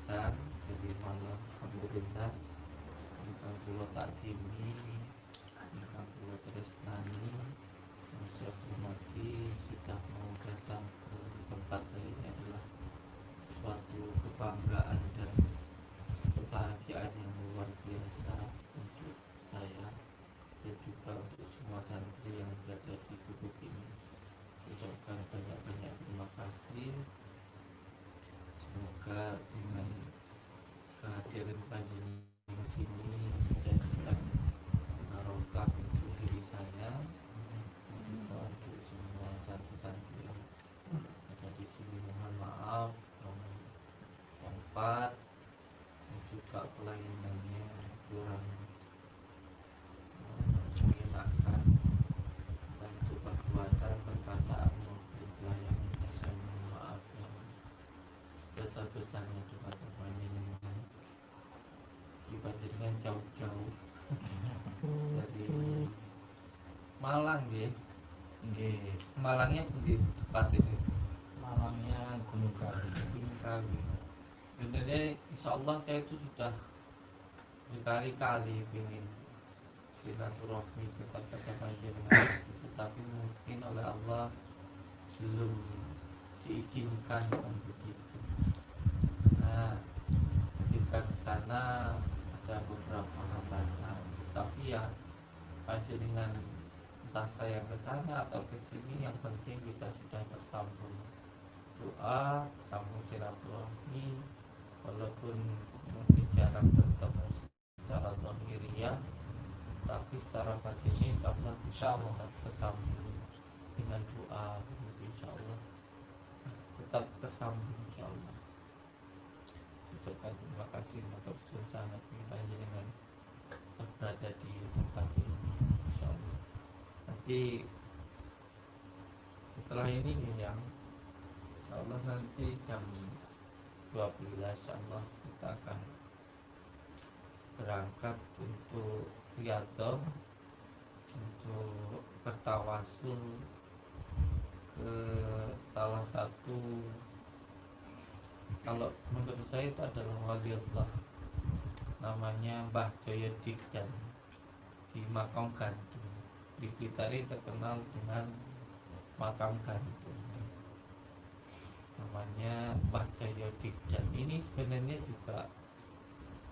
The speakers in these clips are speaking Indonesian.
besar. Jadi malam alhamdulillah ingkang kula takdimi, ingkang kula tresnani, yang saya hormati sudah mau datang ke tempat saya. Ini adalah suatu kebanggaan dan kebahagiaan yang luar biasa untuk saya dan juga untuk semua santri yang berada di gubuk ini. Ucapkan banyak-banyak terima kasih. Semoga dengan kehadiran panjenengan di sini menjadikan barokah untuk diri saya dan juga untuk semua santri-santri yang ada di sini. Mohon maaf tempat dan juga pelayanannya kurang mengenakan, dan untuk perbuatan perkataan maupun pelayanan saya mohon maaf yang sebesar-besarnya juga panjenengan. Panjenengan jauh-jauh dari Malang ya. Malangnya di tempat ini. Malangnya Gunung Kawi. Gunung Kawi. Sebenarnya insya Allah saya itu sudah berkali-kali ingin silaturahmi ke tempat panjenengan, tetapi mungkin oleh Allah belum diizinkan begitu. Nah, ketika ke sana ada beberapa hambatan, tapi ya panjenengan entah saya ke sana atau ke sini, yang penting kita sudah tersambung doa, tersambung silaturahmi, walaupun mungkin jarang bertemu secara zahiriyah, tapi secara batinnya insya Allah tetap tersambung dengan doa, insya Allah tetap tersambung insya Allah. Ucapkan terima kasih atas sangat panjenengan berada di tempat ini insya Allah. Nanti setelah ini yang insya Allah nanti jam 12 insya Allah kita akan berangkat untuk riyadhah, untuk bertawasul ke salah satu, kalau menurut saya itu adalah wali Allah, namanya Mbah Jaya Digdan di Makam Gantung. Di Blitar terkenal dengan Makam Gantung, namanya Mbah Jaya Digdan. Ini sebenarnya juga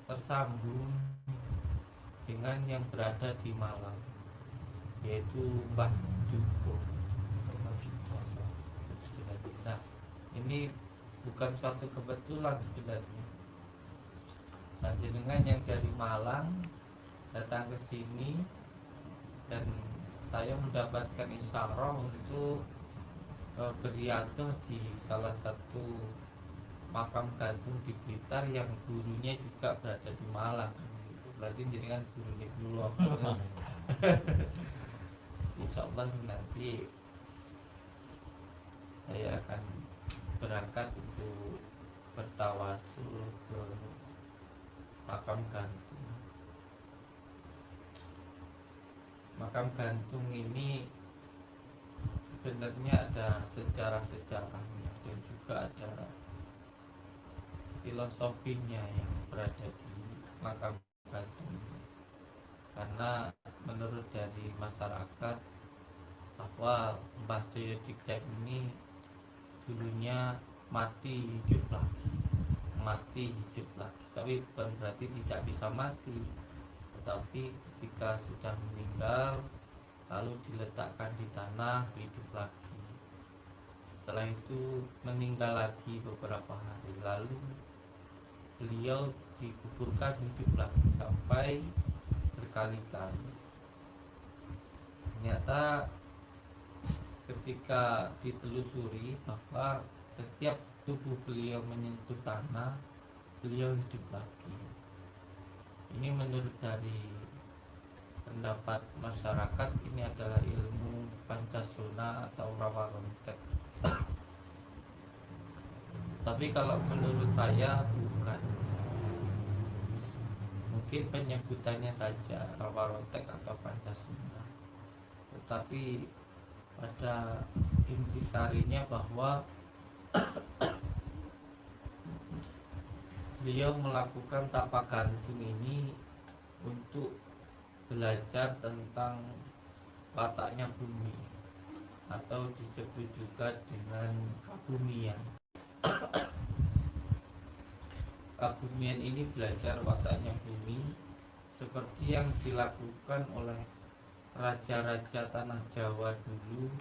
tersambung dengan yang berada di Malang, yaitu Mbah Juko. Nah, ini bukan suatu kebetulan sebenarnya. Panjenengan yang dari Malang datang ke sini dan saya mendapatkan isyarah untuk beriadah di salah satu makam gantung di Blitar yang gurunya juga berada di Malang. Berarti jenengan gurunya dulu. Insya Allah nanti saya akan berangkat untuk bertawasul ke makam gantung. Makam gantung ini sebenarnya ada sejarah-sejarahnya dan juga ada filosofinya yang berada di makam gantung. Karena menurut dari masyarakat bahwa Mbah Jaya Digdan ini dulunya mati hidup lagi, tapi bukan berarti tidak bisa mati, tetapi ketika sudah meninggal lalu diletakkan di tanah, hidup lagi. Setelah itu meninggal lagi beberapa hari, lalu beliau dikuburkan hidup lagi sampai berkali-kali. Ternyata ketika ditelusuri bahwa setiap tubuh beliau menyentuh tanah, beliau hidup lagi. Ini menurut dari pendapat masyarakat, ini adalah ilmu Pancasona atau rawa rontek. Tapi kalau menurut saya bukan. Mungkin penyebutannya saja rawa rontek atau Pancasona. Tetapi pada intisarinya bahwa beliau melakukan tapak gantung ini untuk belajar tentang wataknya bumi, atau disebut juga dengan kebumian. Kebumian ini belajar wataknya bumi seperti yang dilakukan oleh raja-raja tanah Jawa dulu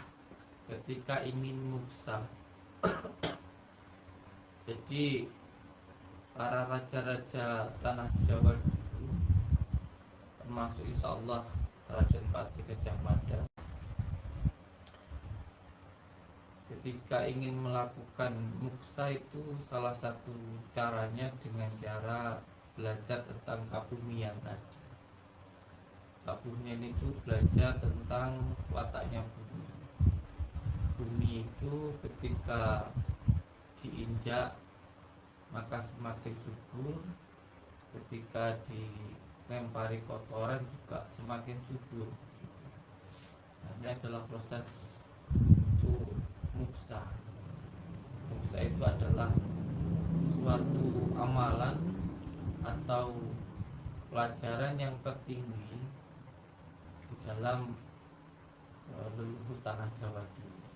ketika ingin muksa. Jadi para raja-raja tanah Jawa dulu, termasuk insya Allah Raden Patih Gajah Mada, ketika ingin melakukan muksa itu salah satu caranya dengan cara belajar tentang kebumian tadi. Kebumian itu belajar tentang wataknya bumi. Bumi itu ketika diinjak maka semakin subur, ketika dilempari kotoran juga semakin subur. Nah, ini adalah proses untuk muksa. Muksa itu adalah suatu amalan atau pelajaran yang tertinggi di dalam leluhur tanah Jawa dulu.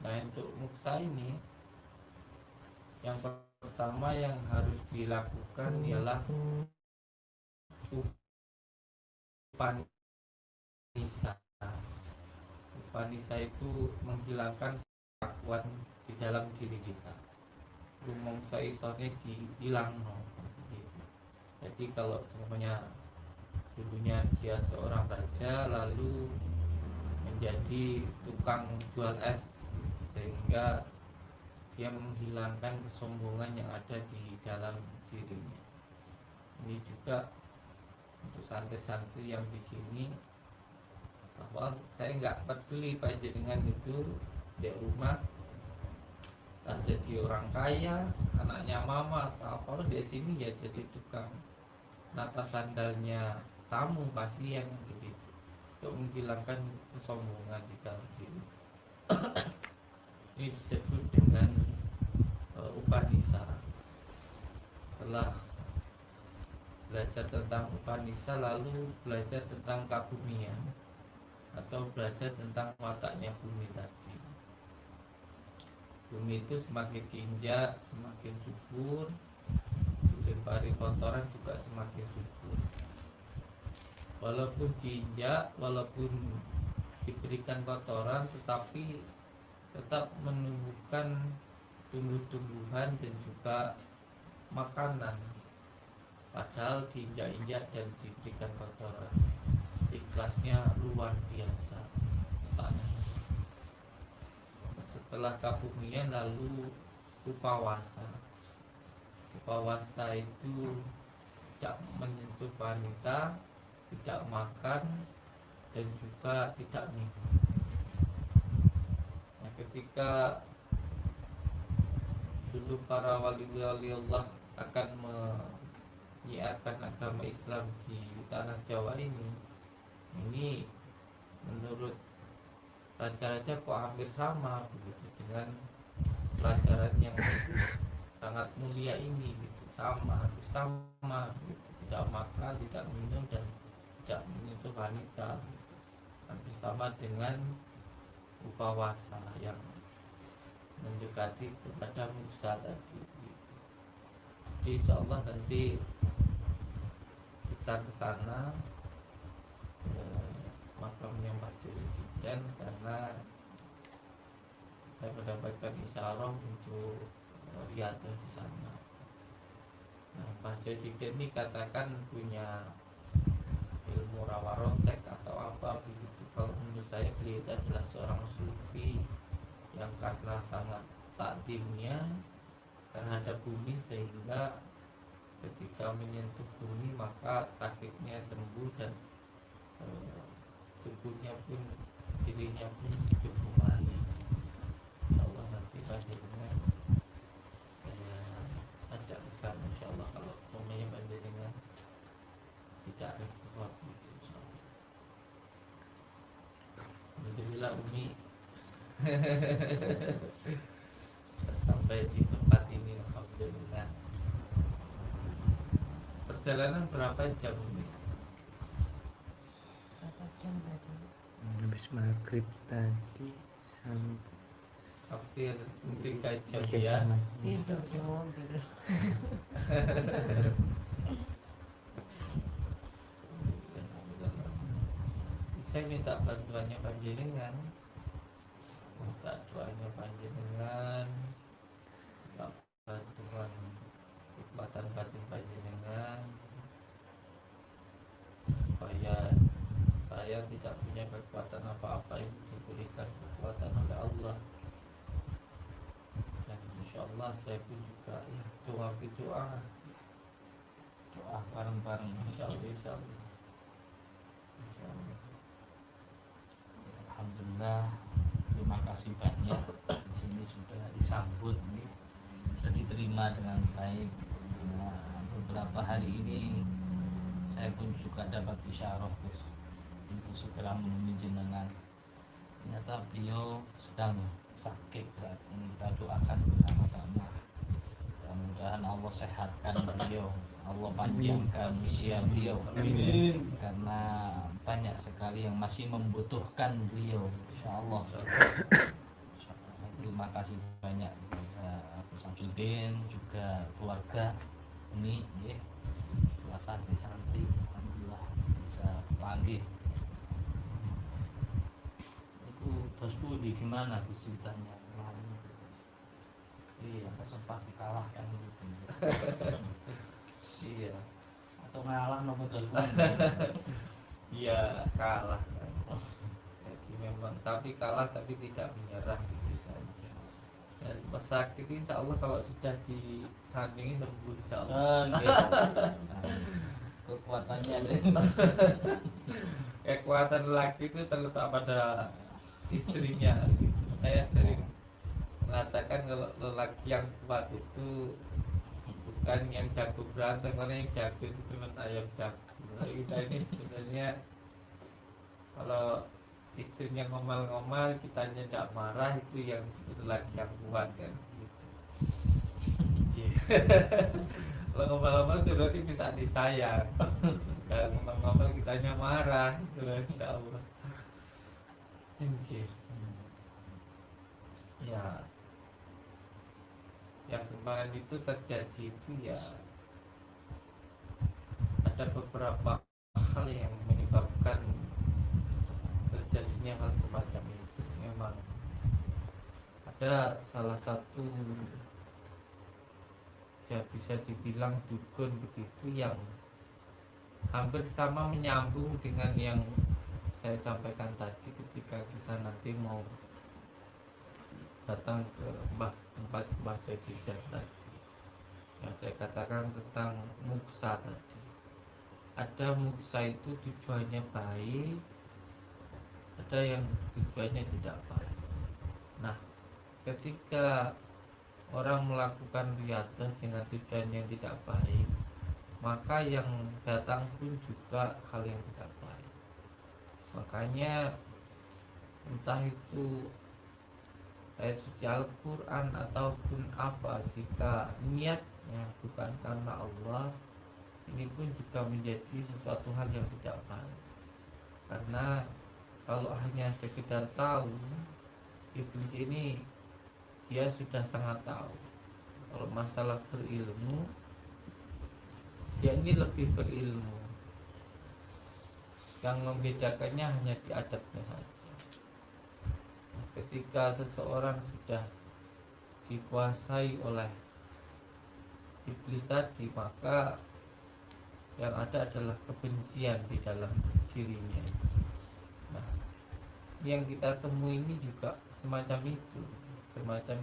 Nah, untuk muksa ini yang pertama yang harus dilakukan ialah upanisa. Upanisa itu menghilangkan kelakuan di dalam diri kita. Rumongsa isone dihilang. Jadi kalau semuanya dulunya dia seorang raja lalu menjadi tukang jual es, sehingga dia menghilangkan kesombongan yang ada di dalam dirinya. Ini juga untuk santri-santri yang di sini, bahwa saya nggak peduli panjenengan itu di rumah tak jadi orang kaya, anaknya mama atau apa, di sini ya jadi tukang nata sandalnya tamu pasti yang begitu, untuk menghilangkan kesombongan di dalam diri. Ini disebut dengan upanisa. Setelah belajar tentang upanisa lalu belajar tentang kebumian atau belajar tentang wataknya bumi tadi. Bumi itu semakin diinjak semakin subur, dilempari kotoran juga semakin subur. Walaupun diinjak, walaupun diberikan kotoran, tetapi tetap menumbuhkan tumbuh-tumbuhan dan juga makanan. Padahal diinjak-injak dan diberikan kotoran, ikhlasnya luar biasa tanah. Setelah kebumian lalu upawasa. Upawasa itu tidak menyentuh wanita, tidak makan, dan juga tidak minum. Nah, ketika dulu para wali-wali Allah akan menyiarkan agama Islam di tanah Jawa ini menurut raja-raja kok hampir sama begitu dengan pelajaran yang sangat mulia ini gitu. Hampir sama gitu. Tidak makan, tidak minum, dan tidak menyentuh wanita, hampir sama dengan upawasa yang mendekati kepada muksa tadi gitu. Jadi insya Allah nanti kita ke sana makamnya Mbah Dirjen, karena saya mendapatkan isyarah untuk riadah di sana. Nah, Mbah Dirjen ini katakan punya ilmu rawarotek atau apa begitu. Kalau menurut saya beliau adalah seorang sufi yang karena sangat takdimnya terhadap bumi, sehingga ketika menyentuh bumi maka sakitnya sembuh dan tubuhnya pun, dirinya pun hidup kembali. Allah nanti panjenengan saya ajak ke sana insyaallah, kalau umumnya panjenengan tidak repot gitu insyaallah. Alhamdulillah Umi sampai di tempat ini alhamdulillah. perjalanan berapa jam ini? Berapa jam tadi? Habis maghrib tadi sampai Hampir 3 jam 3 ya. jam. Tidur di mobil. Saya minta bantuannya panjenengan, minta doanya panjenengan, minta bantuan kekuatan batin panjenengan, supaya saya tidak punya kekuatan apa-apa, yang diberikan kekuatan oleh Allah. Dan insya Allah saya pun juga ya, doa bareng-bareng. insya Allah, insya Allah. Insya Allah. Alhamdulillah, terima kasih banyak. Di sini sudah disambut, bisa diterima dengan baik. Nah, beberapa hari ini saya pun juga dapat isyarah Gus untuk segera menemui jenengan. Ternyata beliau sedang sakit saat ini, kita doakan bersama-sama. Mudah-mudahan Allah sehatkan beliau, Allah panjangkan usia beliau. Amin. Karena banyak sekali yang masih membutuhkan beliau, insya Allah. Terima kasih banyak kepada Abu Samsudin, juga keluarga ini ya, setelah santri-santri alhamdulillah bisa panggil. Itu terus budi gimana Gus ceritanya kemarin itu? Iya, sempat dikalahkan gitu. Iya. Atau ngalah nomor telepon. Iya, kalah kan. Jadi memang tapi kalah tapi tidak menyerah gitu saja. Dan pas sakit insya Allah kalau sudah disandingi sembuh insya Allah. Kekuatannya Kekuatan laki itu terletak pada istrinya gitu. Saya sering mengatakan kalau lelaki yang kuat itu bukan yang jago berantem, karena yang jago itu cuma ayam jago. Nah, kita ini sebenarnya kalau istrinya ngomel-ngomel kitanya tidak marah, itu yang disebut laki yang kuat kan gitu. Kalau ngomel-ngomel itu berarti minta disayang. Kalau ngomel-ngomel kitanya marah, itu insya Allah. Injil. Ya, yang kemarin itu terjadi itu ya ada beberapa hal yang menyebabkan terjadinya hal semacam itu. Memang ada salah satu ya bisa dibilang dukun begitu yang hampir sama menyambung dengan yang saya sampaikan tadi ketika kita nanti mau datang ke tempat Mbah Jadidan tadi. Yang saya katakan tentang muksa tadi. Ada muksa itu tujuannya baik, ada yang tujuannya tidak baik. Nah, ketika orang melakukan riadah dengan tujuan yang tidak baik, maka yang datang pun juga hal yang tidak baik. Makanya entah itu ayat suci Al-Quran ataupun apa, jika niatnya bukan karena Allah, ini pun juga menjadi sesuatu hal yang tidak baik. Karena kalau hanya sekedar tahu, iblis ini dia sudah sangat tahu. Kalau masalah berilmu, dia ini lebih berilmu. Yang membedakannya hanya di adabnya saja. Ketika seseorang sudah dikuasai oleh iblis tadi, maka yang ada adalah kebencian di dalam dirinya. Nah, yang kita temui ini juga semacam itu, semacam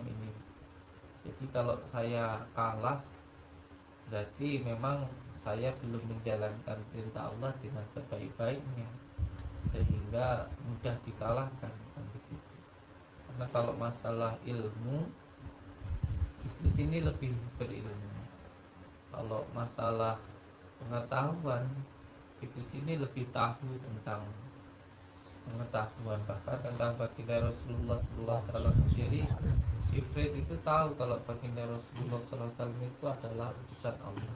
ini. Jadi kalau saya kalah, berarti memang saya belum menjalankan perintah Allah dengan sebaik-baiknya, sehingga mudah dikalahkan kan begitu. Karena kalau masalah ilmu, iblis ini lebih berilmu. Kalau masalah pengetahuan, iblis ini lebih tahu tentang pengetahuan, bahkan tentang baginda Rasulullah SAW sendiri Ifrit itu tahu kalau baginda Rasulullah SAW itu adalah utusan Allah,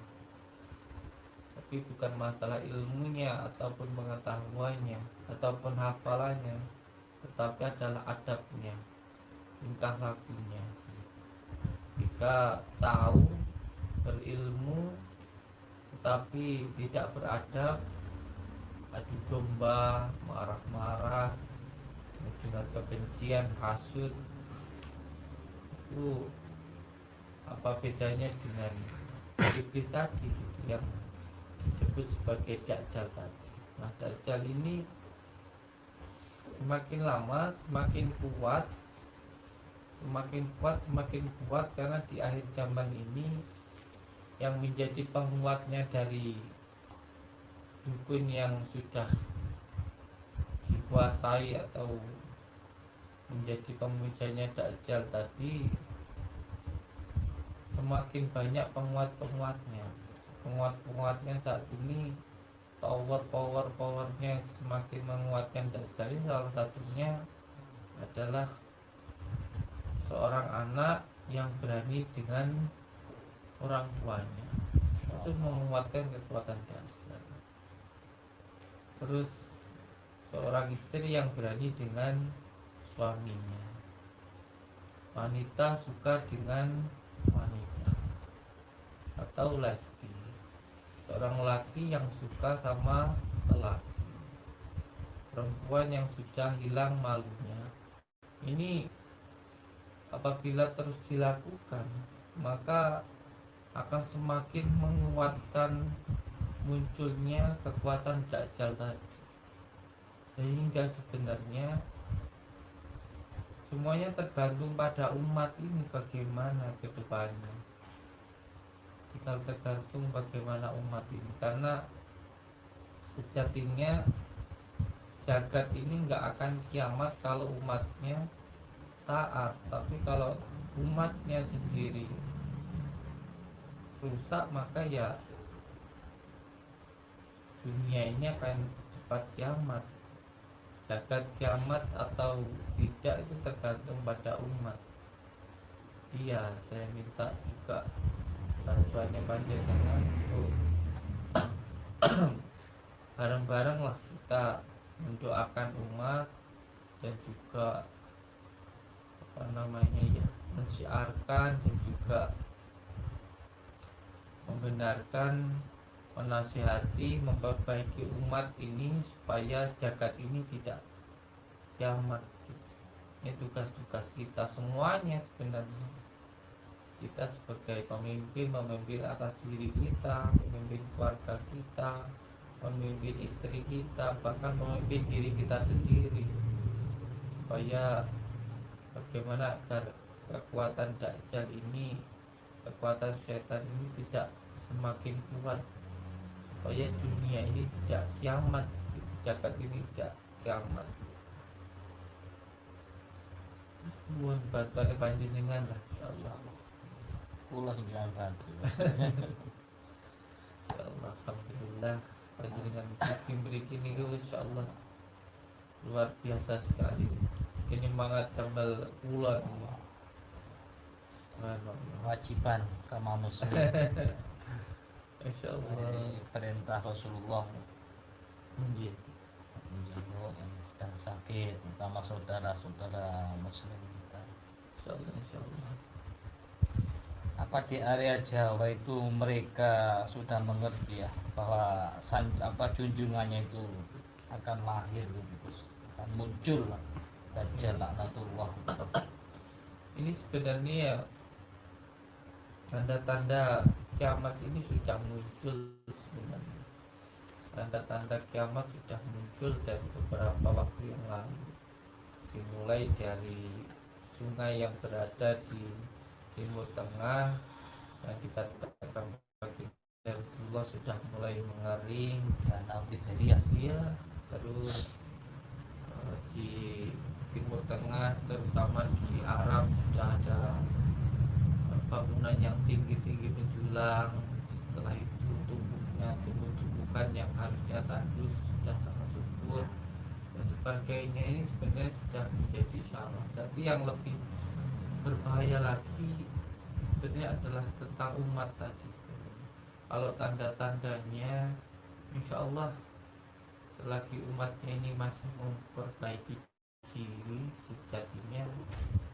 tapi bukan masalah ilmunya ataupun pengetahuannya ataupun hafalannya, tetapi adalah adabnya, tingkah lakunya. Jika tahu, berilmu, tetapi tidak beradab, adu domba, marah-marah, dengan kebencian, hasud, itu apa bedanya dengan iblis tadi gitu, yang disebut sebagai Dajjal tadi. Nah, Dajjal ini semakin lama semakin kuat, semakin kuat karena di akhir zaman ini yang menjadi penguatnya dari dukun yang sudah dikuasai atau menjadi pemujanya Dajjal tadi, semakin banyak penguatnya saat ini. Powernya semakin menguatkan Dajjal. Salah satunya adalah seorang anak yang berani dengan orang tuanya, itu menguatkan kekuatan Dajjal. Terus seorang istri yang berani dengan suaminya, wanita suka dengan wanita atau lesbi, seorang laki yang suka sama lelaki, perempuan yang sudah hilang malunya. Ini apabila terus dilakukan, maka akan semakin menguatkan munculnya kekuatan Dajjal tadi, sehingga sebenarnya semuanya tergantung pada umat ini bagaimana ke depannya. Tinggal tergantung bagaimana umat ini, karena sejatinya jagat ini nggak akan kiamat kalau umatnya taat, tapi kalau umatnya sendiri rusak, maka ya dunia ini akan cepat kiamat. Jagat kiamat atau tidak itu tergantung pada umat. Iya, saya minta juga bantuannya panjenengan untuk bareng-bareng lah kita mendoakan umat dan juga mensiarkan dan juga membenarkan, menasihati, memperbaiki umat ini supaya jagat ini tidak kiamat. Ini tugas-tugas kita semuanya sebenarnya. Kita sebagai pemimpin atas diri kita, pemimpin keluarga kita, pemimpin istri kita, bahkan pemimpin diri kita sendiri, supaya bagaimana agar kekuatan Dajjal ini, kekuatan setan ini tidak semakin kuat, supaya dunia ini tidak kiamat, jagat ini tidak kiamat. Mohon bantuan panjenengan lah, insyaallah. Kula sing bantu. Insyaallah, alhamdulillah panjenengan bikin ini insyaallah luar biasa sekali. Penyemangat tambal kula. Kewajiban sama muslim. Insyaallah. Ini perintah Rasulullah Iya. menjenguk yang sedang sakit, terutama saudara-saudara muslim kita. Insyaallah. Apa di area Jawa itu mereka sudah mengerti ya bahwa junjungannya itu akan lahir gitu, akan muncul lah Dajjal laknatullah. Ini sebenarnya ya, tanda-tanda kiamat ini sudah muncul sebenarnya. Tanda-tanda kiamat sudah muncul dari beberapa waktu yang lalu. Dimulai dari sungai yang berada di Timur Tengah yang kita katakan Rasulullah sudah mulai mengering, Danau Tiberias ya, terus di Timur Tengah terutama di Arab sudah ada bangunan yang tinggi-tinggi menjulang. Setelah itu tumbuh-tumbuhan yang harusnya tandus sudah sangat subur dan sebagainya. Ini sebenarnya sudah menjadi syarat. Tapi yang lebih berbahaya bahaya lagi sebenarnya adalah tentang umat tadi. Kalau tanda-tandanya, insya Allah selagi umatnya ini masih memperbaiki diri sejatinya,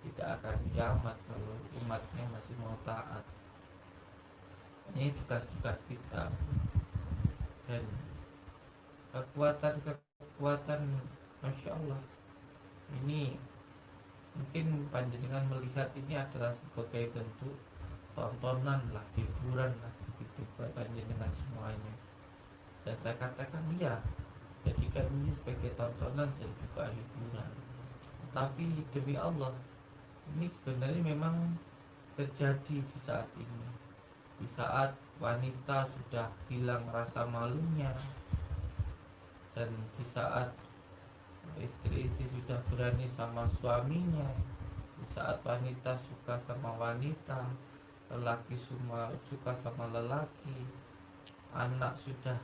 tidak akan kiamat kalau umatnya masih mau taat. Ini tugas-tugas kita. Dan kekuatan Masya Allah ini mungkin panjenengan melihat ini adalah sebagai bentuk tontonan lah, hiburan lah begitu buat panjenengan semuanya. Dan saya katakan iya, jadikan ini sebagai tontonan dan juga hiburan. Tapi demi Allah, ini sebenarnya memang terjadi di saat ini. Di saat wanita sudah hilang rasa malunya, dan di saat istri-istri sudah berani sama suaminya, di saat wanita suka sama wanita, lelaki semua suka sama lelaki, anak sudah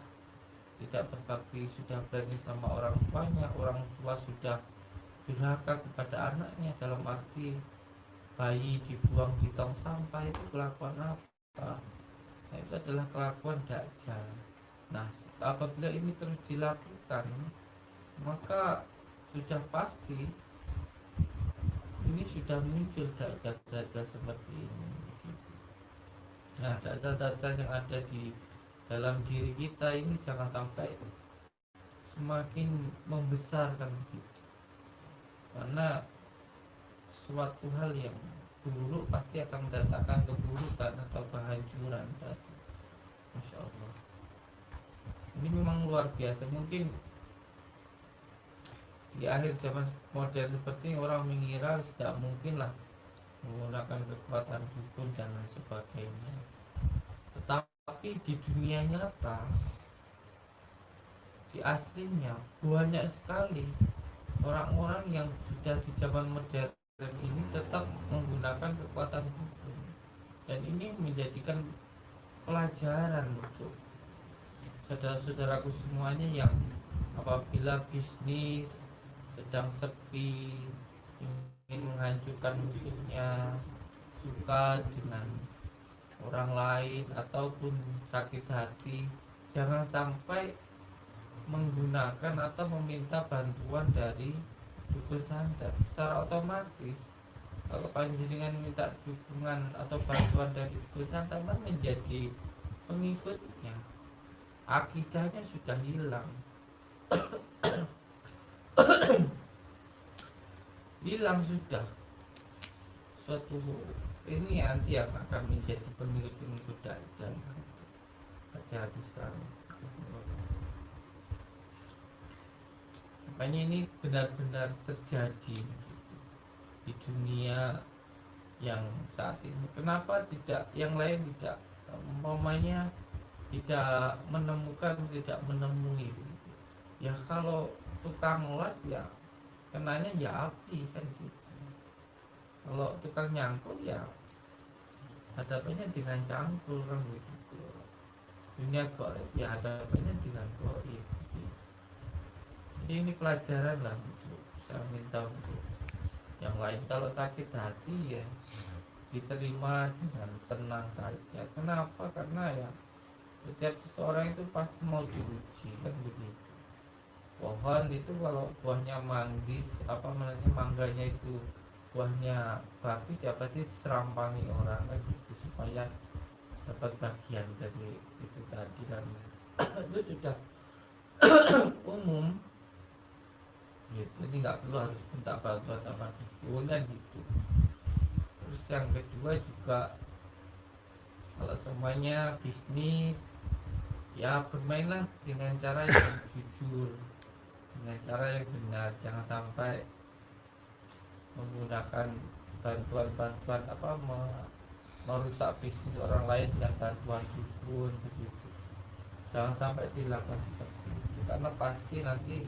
tidak berbakti, sudah berani sama orang tuanya, orang tua sudah durhaka kepada anaknya, dalam arti bayi dibuang di tong sampah. Itu kelakuan apa? Nah, itu adalah kelakuan dajjal. Nah, apabila ini terus dilakukan, maka sudah pasti ini sudah muncul dajjal-dajjal seperti ini. Nah, dajjal-dajjal yang ada di dalam diri kita ini jangan sampai semakin membesarkan gitu. Karena suatu hal yang buruk pasti akan mendatangkan keburukan atau kehancuran tadi. Masya Allah, ini memang luar biasa. Mungkin di akhir zaman modern seperti ini orang mengira tidak mungkin lah menggunakan kekuatan dukun dan lain sebagainya. Tetapi di dunia nyata, di aslinya banyak sekali orang-orang yang sudah di zaman modern ini tetap menggunakan kekuatan dukun. Dan ini menjadikan pelajaran untuk saudara-saudaraku semuanya yang apabila bisnis sedang sepi, ingin menghancurkan musuhnya, suka dengan orang lain ataupun sakit hati, jangan sampai menggunakan atau meminta bantuan dari dukun santet. Secara otomatis kalau panjenengan minta dukungan atau bantuan dari dukun santet, menjadi pengikutnya, akidahnya sudah hilang. Hilang sudah. Suatu ini nanti yang akan menjadi pengikut-pengikut dajjal. Hati-hati sekarang. Makanya ini benar-benar terjadi di dunia yang saat ini. Kenapa tidak yang lain tidak, umpamanya tidak menemukan, tidak menemui gitu. Ya kalau tukang las ya kenanya ya api kan gitu. Kalau tukang nyangkul ya hadapannya dengan cangkul kan begitu. Dunia goib ya hadapannya dengan goib gitu. Jadi ini pelajaran lah untuk saya minta untuk yang lain. Kalau sakit hati ya diterima dengan tenang saja. Kenapa? Karena ya setiap seseorang itu pasti mau diuji kan begitu. Pohon itu kalau buahnya manggis, apa namanya, mangganya itu buahnya bagus ya pasti serampangi orang kan gitu, supaya dapat bagian dari itu tadi kan. Itu sudah umum gitu, jadi nggak perlu harus minta bantuan sama dukun kan gitu. Terus yang kedua juga, kalau semuanya bisnis ya bermainlah dengan cara yang jujur, dengan cara yang benar. Jangan sampai menggunakan bantuan-bantuan apa merusak bisnis orang lain dengan bantuan dukun begitu. Jangan sampai dilakukan seperti itu, karena pasti nanti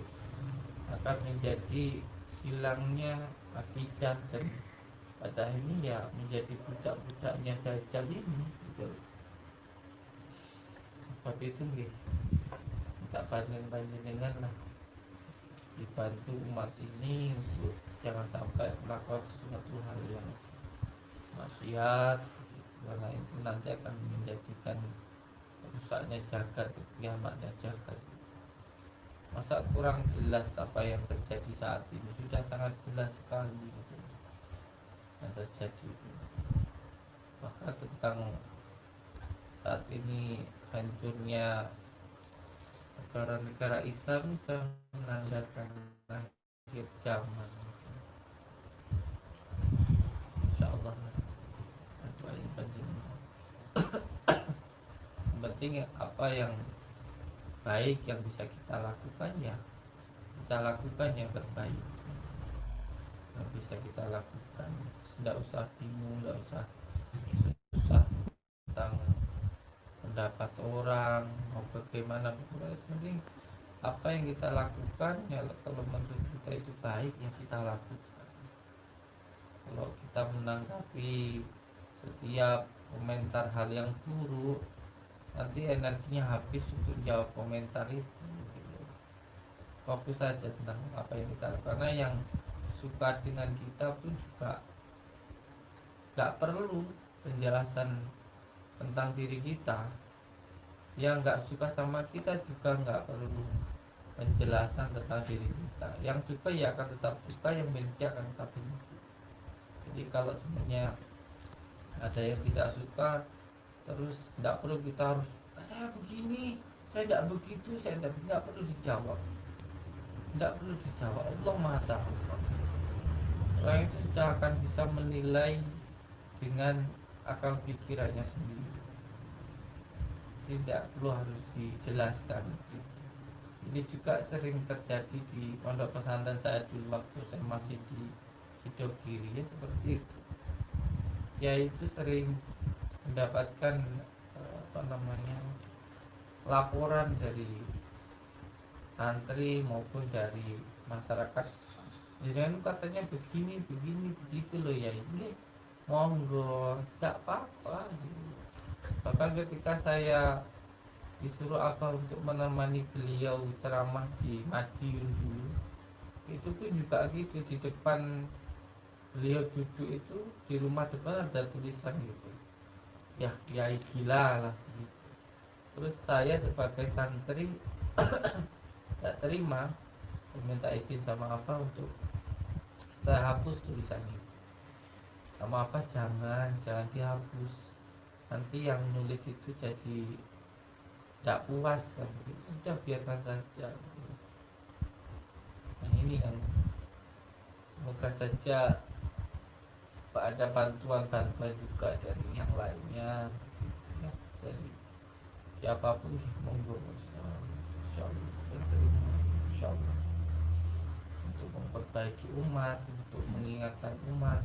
akan menjadi hilangnya akidah, dan pada ini ya menjadi budak-budaknya dajjal ini gitu. Sebab itu nih minta panjenengan lah dibantu umat ini untuk jangan sampai melakukan sesuatu hal yang maksiat, karena itu nanti akan menjadikan rusaknya jagat, kiamatnya jagat. Masa kurang jelas apa yang terjadi saat ini? Sudah sangat jelas sekali gitu yang terjadi. Maka tentang saat ini hancurnya negara-negara Islam sudah menandakan akhir zaman. Insyaallah doain panjenengan. Yang penting apa yang baik yang bisa kita lakukan, ya kita lakukan yang terbaik yang bisa kita lakukan. Tidak usah bingung, tidak usah susah tentang pendapat orang mau bagaimana. Penting apa yang kita lakukan, ya kalau menurut kita itu baik, yang kita lakukan. Kalau kita menanggapi setiap komentar hal yang buruk, nanti energinya habis untuk jawab komentar itu gitu. Fokus saja tentang apa yang kita lakukan. Karena yang suka dengan kita pun juga gak perlu penjelasan tentang diri kita. Yang gak suka sama kita juga gak perlu penjelasan tentang diri kita. Yang suka ya akan tetap suka, yang benci akan tetap benci. Jadi kalau sebenarnya ada yang tidak suka, terus tidak perlu kita harus saya begini, saya tidak begitu, saya tidak perlu dijawab. Tidak perlu dijawab. Allah Maha Tahu. Orang itu sudah akan bisa menilai dengan akal pikirannya sendiri. Tidak perlu harus dijelaskan. Ini juga sering terjadi di pondok pesantren saya dulu waktu saya masih di Sidogiri, ya seperti itu. Ya itu sering mendapatkan laporan dari santri maupun dari masyarakat. Jadi katanya begini begitu loh ya, ini monggo tidak apa-apa gitu. Bahkan ketika saya disuruh apa untuk menemani beliau ceramah di Madiun dulu, itu pun juga gitu, di depan beliau duduk itu di rumah depan ada tulisan gitu, ya kiai gila lah gitu. Terus saya sebagai santri tak terima, minta izin sama apa untuk saya hapus tulisan itu. Sama apa jangan dihapus, nanti yang nulis itu jadi tidak puas kan begitu. Sudah biarkan saja. Nah ini yang semoga saja ada bantuan juga dari yang lainnya, ya, dari siapapun monggo insyaallah untuk memperbaiki umat, untuk mengingatkan umat.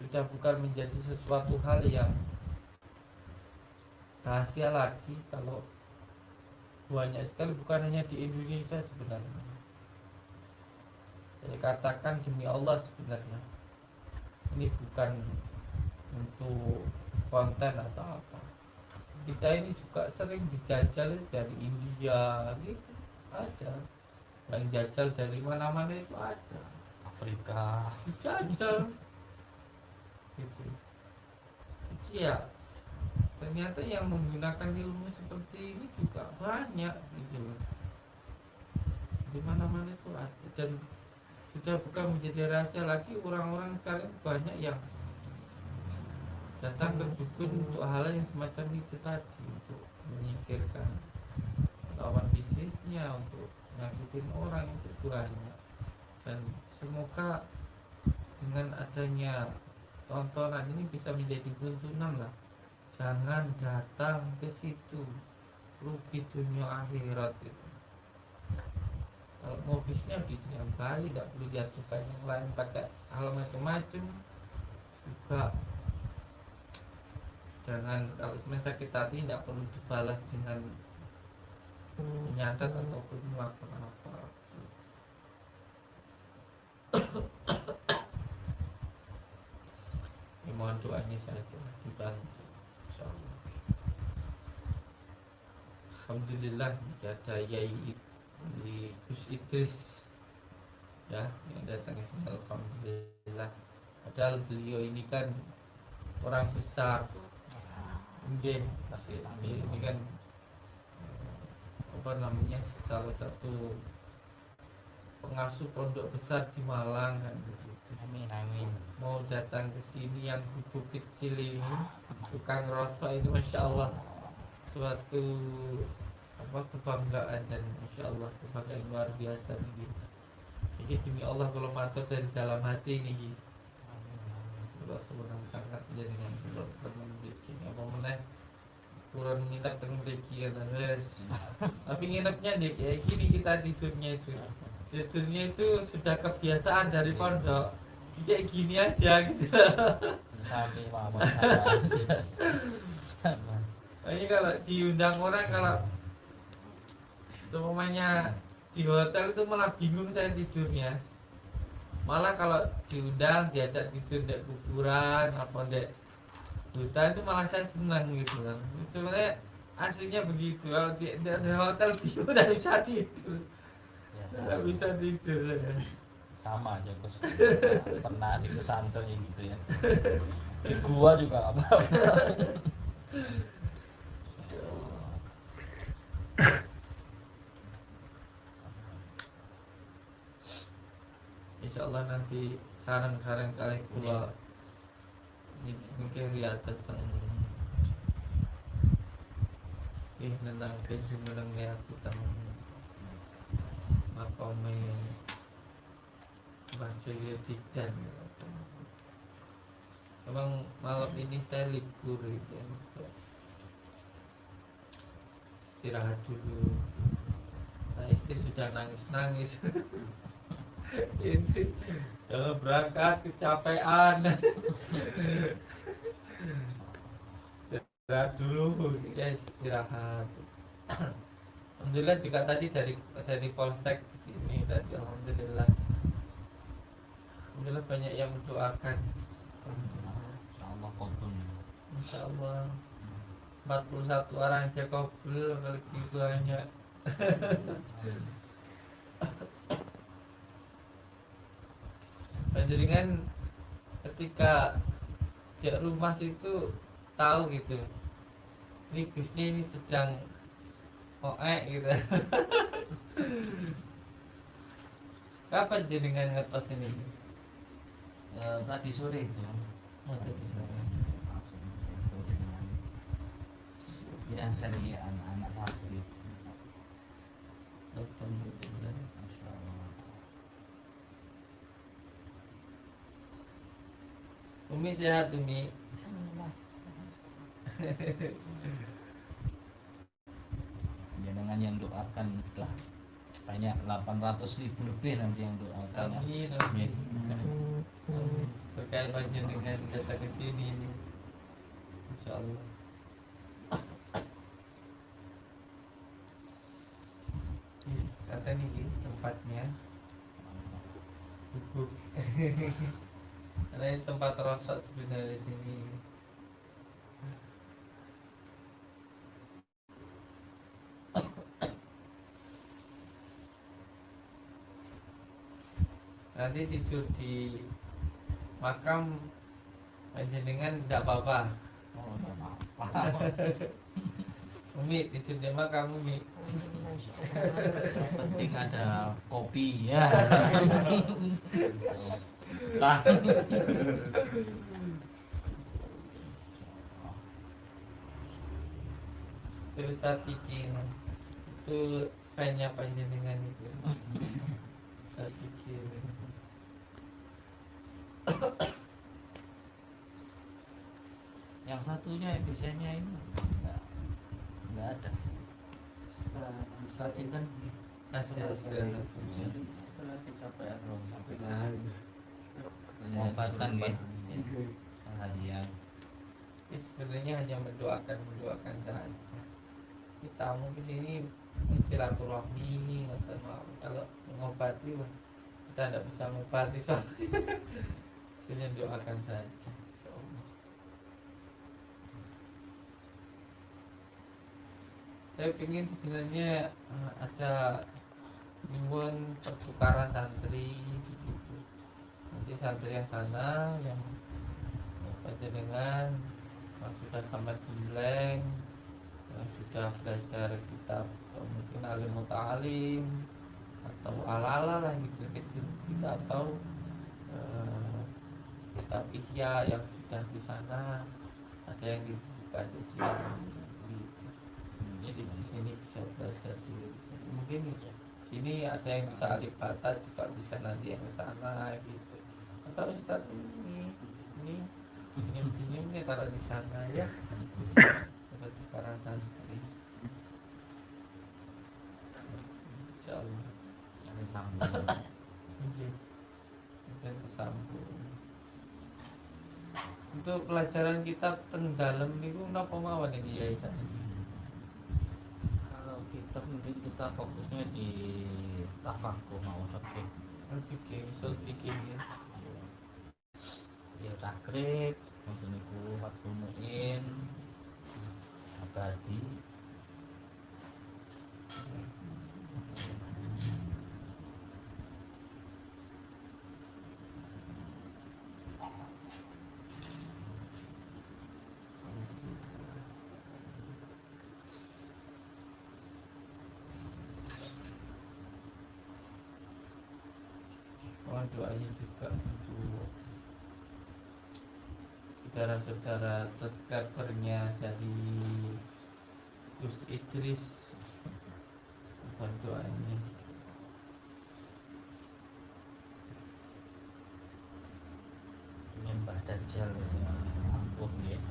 Sudah bukan menjadi sesuatu hal yang rahasia lagi kalau banyak sekali, bukan hanya di Indonesia sebenarnya. Saya katakan demi Allah, sebenarnya ini bukan untuk konten atau apa. Kita ini juga sering dijajal dari India gitu, ada yang jajal dari mana-mana itu ada. Afrika Dijajal gitu. Iya, ternyata yang menggunakan ilmu seperti ini juga banyak gitu. Di mana-mana itu ada, dan sudah bukan menjadi rahasia lagi. Orang-orang sekarang banyak yang datang ke dukun untuk hal yang semacam itu tadi, untuk menyingkirkan lawan bisnisnya, untuk nyakitin orang, itu banyak. Dan semoga dengan adanya tontonan ini bisa menjadi tuntunan lah, jangan datang ke situ, rugi dunia akhirat itu. Kalau mau bisnis yang baik, tidak perlu jatuhkan yang lain pakai hal macam-macam juga. Jangan, kalau sakit hati tidak perlu dibalas dengan menyadat ataupun melakukan apa. Ini mohon doanya saja dibantu, insyaallah. Alhamdulillah ada Yai Gus Idris ya yang datang ke sini, alhamdulillah. padahal beliau ini kan orang besar. Mungkin ini kan apa namanya, salah satu pengasuh pondok besar di Malang kan begitu. Amin amin. Mau datang ke sini yang kubu kecil ini, tukang rosok ini, masya Allah, suatu apa kebanggaan, dan masya Allah kebanggaan luar biasa nih. Jadi demi Allah kalau matur dari dalam hati nih, Allah sebenarnya sangat menjadikan Allah memiliki apa meneh kurang nginep dengan beki kata guys. Tapi nginepnya nih kayak gini, kita tidurnya itu sudah kebiasaan dari pondok kayak gini aja gitu. Sampai lama sama. Ini kalau diundang orang, kalau semuanya di hotel itu malah bingung saya tidurnya. Malah kalau diundang diajak tidur di kuburan apa di hutan itu malah saya senang gitu kan. Sebenarnya aslinya begitu. Kalau di hotel tidur tidak bisa tidur, Ya, tidak bisa tidur saya. sama aja Gus. Pernah di pesantren gitu ya. Di gua juga apa. Insya Allah nanti sarang-sarang kali kula mungkin lihat tentang tentang kejumenang lihat tentang makome baca dan memang malam ini saya libur gitu ya, untuk istirahat dulu. Nah, istri sudah nangis-nangis. Istri berangkat kecapean. Istirahat dulu ya, istirahat. Alhamdulillah juga tadi dari Polsek ke sini tadi, alhamdulillah banyak yang mendoakan. Insyaallah kabul. Insyaallah 41 orang aja kabul, kalau gitu banyak. Panjenengan ketika di rumah situ tahu gitu, ini Gusnya ini sedang gitu. Kapan jenengan ngetos ini? Tadi sore itu. Oh, tadi sore. Ya saya lihat anak-anak waktu itu. Alhamdulillah. Masya Allah. Umi sehat Umi. Alhamdulillah. Jangan yang doakan lah banyak 800.000 lebih nanti yang doakan. Amin, amin. Berkait panjenengan datang ke sini, insyaallah. Kata nih tempatnya gubuk. Karena ini tempat rosok sebenarnya di sini. Nanti tidur di makam panjenengan tidak apa-apa. Oh, enggak apa-apa. Umi tidur di makam Umi. Penting ada kopi ya. Lah. Terus tak bikin itu banyak panjenengan itu. Tak bikin. Yang satunya biasanya ini enggak ada. Setelah cinta Astaga. setelah kecapean Nah, pengobatan ya. Hadiah. Ini sebenarnya hanya mendoakan saja. Kita tamu ke sini silaturahmi, kalau mengobati kita tidak bisa mengobati soalnya. Hanya doakan saja. Saya ingin sebenarnya ada nyuwun pertukaran santri gitu. Nanti santri yang sana yang panjenengan yang sudah sampai gembleng, yang sudah belajar kitab mungkin alim muta'alim atau ala-ala lah yang kecil kita, atau kitab ihya yang sudah di sana ada yang dibuka di sini. Jadi di sini bisa belajar dulu di sini. Mungkin sini ada yang bisa alif bata juga bisa nanti yang ke sana gitu. Atau Ustaz ini senyum-senyumnya taruh di sana ya. Seperti para santri. Insyaallah. Sampai sambung. Iya. Dan kesambung. Untuk pelajaran kita dalam niku napa mawon iki ya Isa? Kalau kita mungkin kita fokusnya di tafakuh mau fikih. Fikih, usul fikih ya. Ya takrib, untuk niku Fathul Muin, Abadi. Doanya juga untuk saudara-saudara subscribernya dari Gus Idris, mohon doanya. Mbah Dajjal ampuh ya.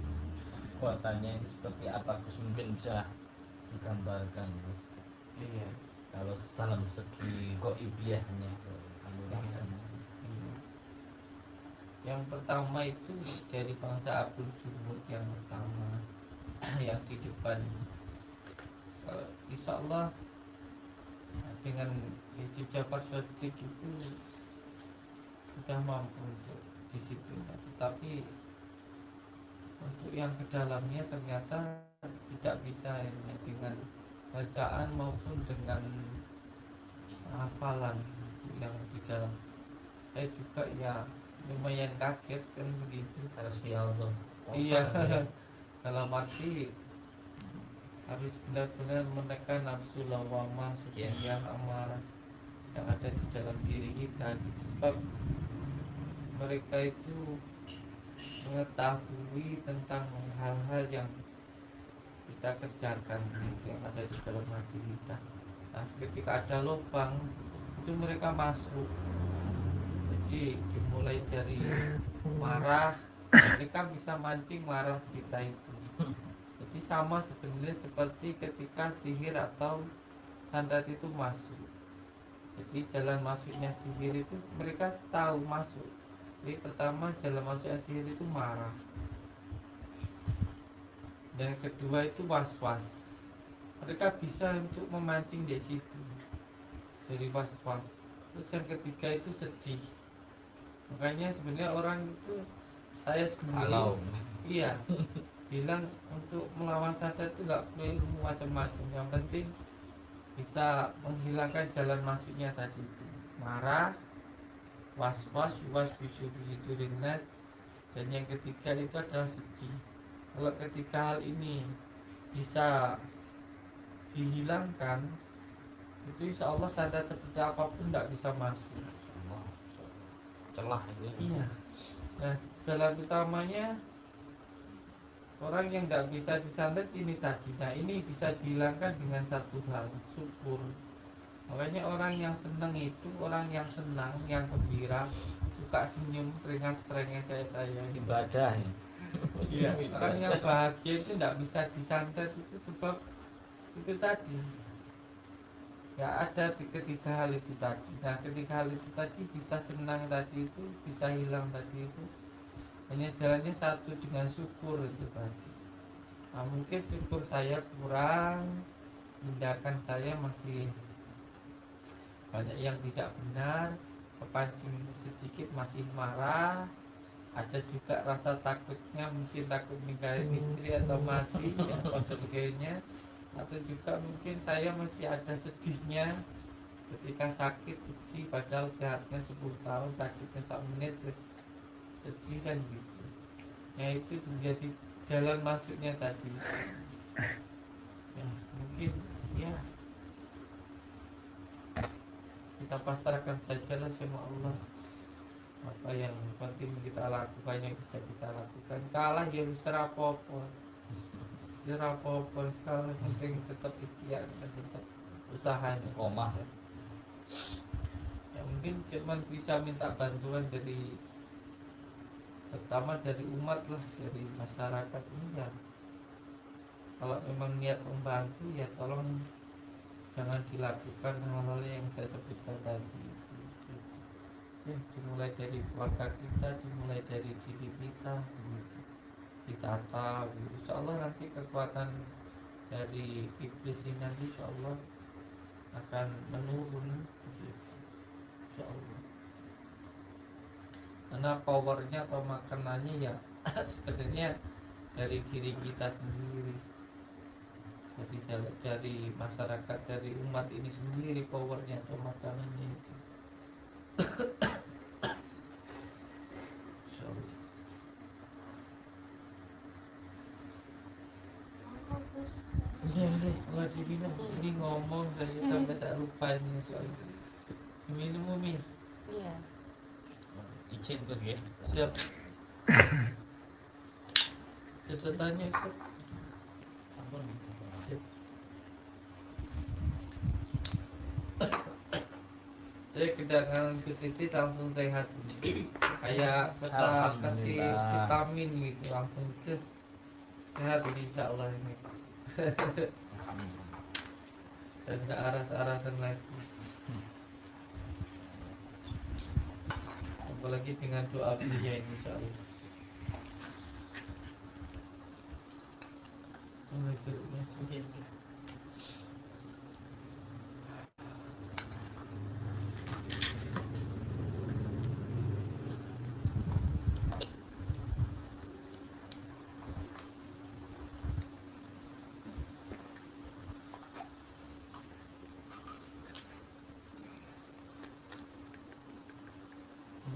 Kekuatannya ini seperti apa Gus, mungkin bisa digambarkan Gus. Iya. Kalau dalam segi goibiyahnya Yang pertama itu dari bangsa Abdul Jumud yang pertama yang di depan. Insya Allah dengan Hizib Jafar Shodiq itu sudah mampu untuk di situ. Tetapi untuk yang ke dalamnya ternyata tidak bisa hanya dengan bacaan maupun dengan hafalan yang di dalam. Saya juga ya lumayan kaget kan begitu. Parsial tuh. Iya. Dalam arti harus benar-benar menekan nafsu lawamah, sesungguhnya amarah yang ada di dalam diri kita. Sebab mereka itu mengetahui tentang hal-hal yang kita kerjakan yang ada di dalam hati kita. Nah, ketika ada lubang itu mereka masuk. Jadi dimulai dari marah, mereka bisa mancing marah kita itu. Jadi sama sebenarnya seperti ketika sihir atau sandat itu masuk. Jadi jalan masuknya sihir itu mereka tahu masuk. Jadi pertama jalan masuknya sihir itu marah. Dan kedua itu was-was. Mereka bisa untuk memancing di situ dari was-was. Terus yang ketiga itu sedih. Makanya sebenarnya orang itu, saya sendiri iya bilang untuk melawan santet itu nggak perlu ilmu macam-macam, yang penting bisa menghilangkan jalan masuknya tadi itu marah, was-was, nas, dan yang ketiga itu adalah sedih. Kalau ketiga hal ini bisa dihilangkan, itu insya Allah santet seperti apapun tidak bisa masuk. Celah itu. Iya. Nah, jalan utamanya orang yang tidak bisa disantet ini tadi. Nah, ini bisa dihilangkan dengan satu hal, syukur. Makanya orang yang senang itu orang yang senang, yang gembira, suka senyum, peringas-peringas kayak saya. Ibadah ya. Iya. Orang yang bahagia itu tidak bisa disantet itu sebab itu tadi. Ya ada di ketiga hal itu tadi. Nah ketiga hal itu tadi bisa senang tadi itu, bisa hilang tadi itu. Hanya jalannya satu dengan syukur itu tadi. Nah mungkin syukur saya kurang, tindakan saya masih banyak yang tidak benar, kepancing sedikit masih marah. Ada juga rasa takutnya, mungkin takut ninggalin istri atau mati atau sebagainya. Atau juga mungkin saya masih ada sedihnya, ketika sakit sedih padahal sehatnya 10 tahun, sakitnya 1 menit terus sedih kan gitu. Ya itu menjadi jalan masuknya tadi. Ya mungkin ya kita pasrahkan sajalah sama Allah, apa yang penting kita lakukan, yang bisa kita lakukan. Kalah ya wis ora apa-apa, ora apa-apa, sekarang penting tetap ikhtiar dan tetap usaha Istiqomah. ya mungkin cuman bisa minta bantuan dari, terutama dari umat lah, dari masyarakat ini ya. Kalau memang niat membantu ya tolong jangan dilakukan hal-hal yang saya sebutkan tadi. Ya, dimulai dari keluarga kita, dimulai dari diri kita, gitu. Ditata, gitu. Insya Allah nanti kekuatan dari iblis ini nanti insya Allah akan menurun, gitu. Insya Allah. Karena powernya atau makanannya ya sebenarnya dari diri kita sendiri, dari masyarakat, dari umat ini sendiri, powernya atau makanannya itu. Insya Allah. Allah diminum. Ini ngomong saya sampai tak lupa ini soalnya. Minum Umi. Iya. Izin Gus ya. Siap. Catatannya Ustaz. Siap. Saya kedatangan ke sini langsung sehat. Kayak kita kasih Alhamdulillah. vitamin gitu, langsung cus sehat ini insya Allah ini. Dan gak aras-arasan lagi. Apalagi dengan doa beliau ini insya Allah. Menunjuknya.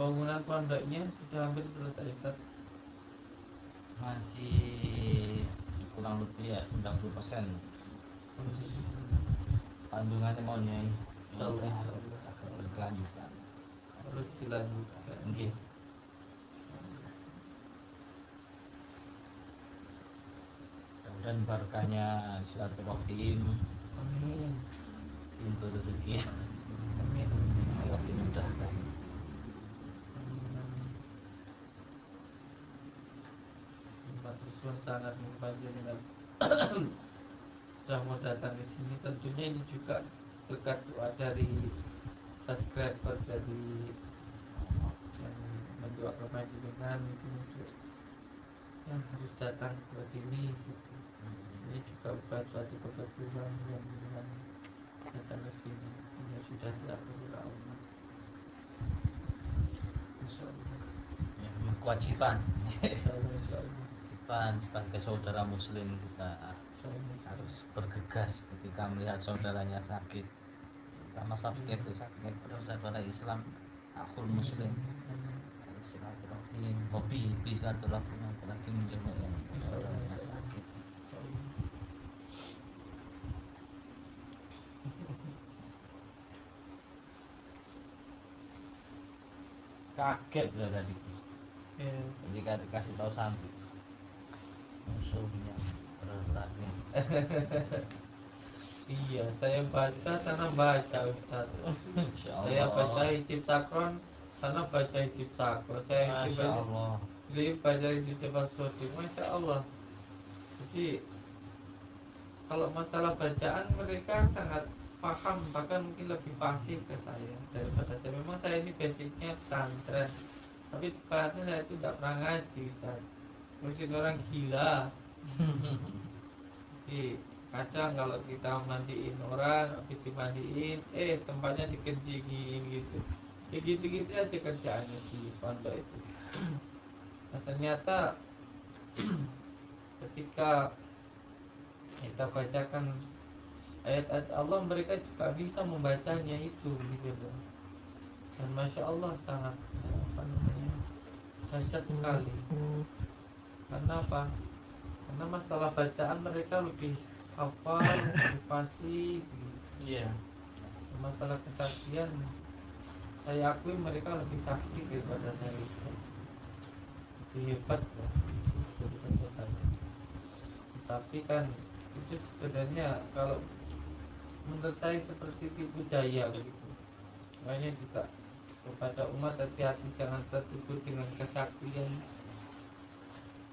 Pembangunan pondoknya sudah hampir selesai Ustaz. Masih kurang lebih ya 90%. Kandungannya mau nyai. Insyaallah. Berkelanjutan. Harus dilanjutkan. Mungkin. Dan barkahnya silaturahim, Amin. pintu rezeki Amin. Allah dimudahkan. Pak Rizwan sangat membantu dengan sudah mau datang ke sini. Tentunya ini juga berkat doa dari subscriber, dari yang mendoakan dengan itu untuk yang harus datang ke sini gitu. Ini juga bukan suatu kebetulan yang dengan datang ke sini. Ini sudah diatur oleh Allah. Insya Allah. Ya, memang kewajiban. Insya Allah. Insya Allah. Kewajiban sebagai saudara muslim kita Insya Allah. harus bergegas ketika melihat saudaranya sakit. Pertama sakit itu sakit pada saudara Islam, akhul muslim. Harus silaturahim, hobi silaturahim, apalagi menjenguk yang saudaranya sakit. Kaget saya tadi. Ya. Ketika dikasih tahu santri musuhnya beratnya. Iya, saya baca sana baca Ustaz. Insya Saya Allah. baca hijab sakron, sana baca hijab sakron. Saya Masya hijab Allah. baca hijab cepat sodi. Masya Allah. Jadi kalau masalah bacaan mereka sangat paham, bahkan mungkin lebih fasih ke saya daripada saya. Memang saya ini basicnya pesantren, tapi sebenarnya saya itu tidak pernah ngaji Ustaz. Mungkin orang gila. Jadi kadang kalau kita mandiin orang, habis dimandiin, tempatnya dikencingin gitu. Ya gitu-gitu aja kerjaannya di pondok itu. Nah ternyata ketika kita bacakan ayat-ayat Allah mereka juga bisa membacanya itu gitu loh. Dan masya Allah sangat apa namanya dahsyat sekali. Karena apa? Karena masalah bacaan mereka lebih hafal, lebih fasih gitu. Iya. Masalah kesaktian saya akui mereka lebih sakti daripada saya. Lebih hebat lah daripada saya. Tapi kan itu sebenarnya kalau menurut saya seperti tipu daya begitu. Makanya juga kepada umat hati-hati jangan tertipu dengan kesaktian.